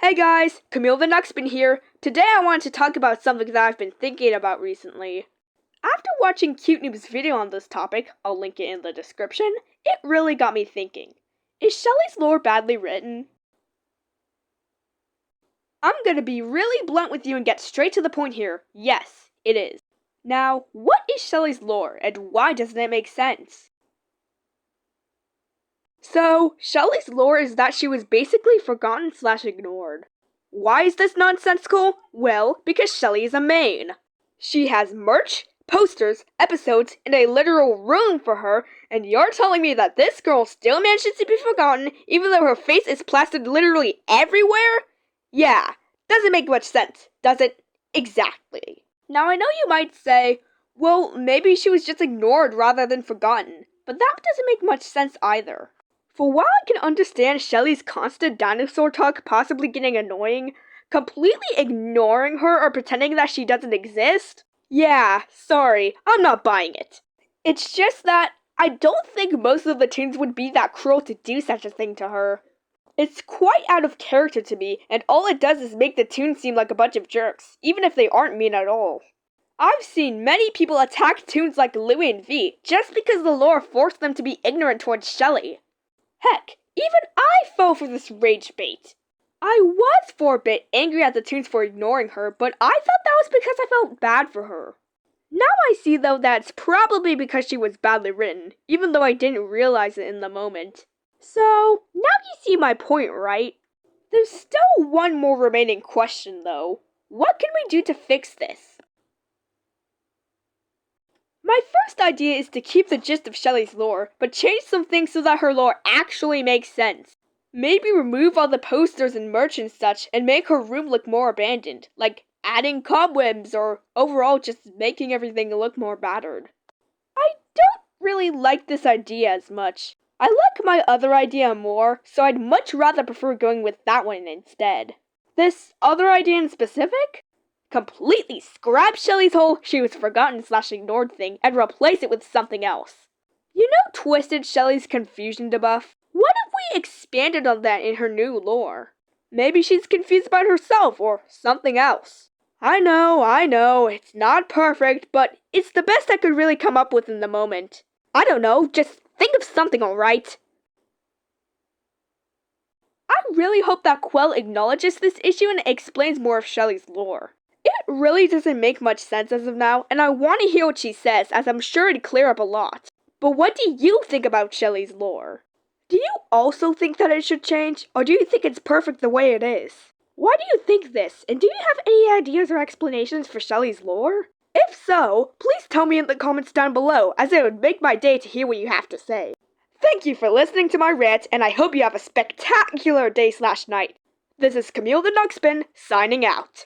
Hey guys, Camille the Nuxpin here. Today I wanted to talk about something that I've been thinking about recently. After watching Cute Noob's video on this topic, I'll link it in the description, it really got me thinking. Is Shelly's lore badly written? I'm gonna be really blunt with you and get straight to the point here. Yes, it is. Now, what is Shelly's lore and why doesn't it make sense? So, Shelly's lore is that she was basically forgotten/ignored. Why is this nonsensical? Well, because Shelly is a main. She has merch, posters, episodes, and a literal room for her, and you're telling me that this girl still manages to be forgotten even though her face is plastered literally everywhere? Yeah, doesn't make much sense, does it? Exactly. Now I know you might say, well, maybe she was just ignored rather than forgotten, but that doesn't make much sense either. For while I can understand Shelly's constant dinosaur talk possibly getting annoying, completely ignoring her or pretending that she doesn't exist? Yeah, sorry, I'm not buying it. It's just that I don't think most of the teens would be that cruel to do such a thing to her. It's quite out of character to me, and all it does is make the toons seem like a bunch of jerks, even if they aren't mean at all. I've seen many people attack toons like Louie and V just because the lore forced them to be ignorant towards Shelly. Heck, even I fell for this rage bait. I was for a bit angry at the toons for ignoring her, but I thought that was because I felt bad for her. Now I see though that it's probably because she was badly written, even though I didn't realize it in the moment. So, now you see my point, right? There's still one more remaining question though. What can we do to fix this? My first idea is to keep the gist of Shelly's lore, but change some things so that her lore actually makes sense. Maybe remove all the posters and merch and such and make her room look more abandoned, like adding cobwebs or overall just making everything look more battered. I don't really like this idea as much. I like my other idea more, so I'd much rather prefer going with that one instead. This other idea in specific? Completely scrap Shelly's whole she was forgotten/ignored thing and replace it with something else. You know Twisted Shelly's confusion debuff? What if we expanded on that in her new lore? Maybe she's confused about herself or something else. I know, it's not perfect, but it's the best I could really come up with in the moment. I don't know, just think of something, alright? I really hope that Quell acknowledges this issue and explains more of Shelly's lore. It really doesn't make much sense as of now, and I want to hear what she says, as I'm sure it'd clear up a lot. But what do you think about Shelly's lore? Do you also think that it should change, or do you think it's perfect the way it is? Why do you think this, and do you have any ideas or explanations for Shelly's lore? If so, please tell me in the comments down below, as it would make my day to hear what you have to say. Thank you for listening to my rant, and I hope you have a spectacular day/night. This is Camille the Nuxpin, signing out.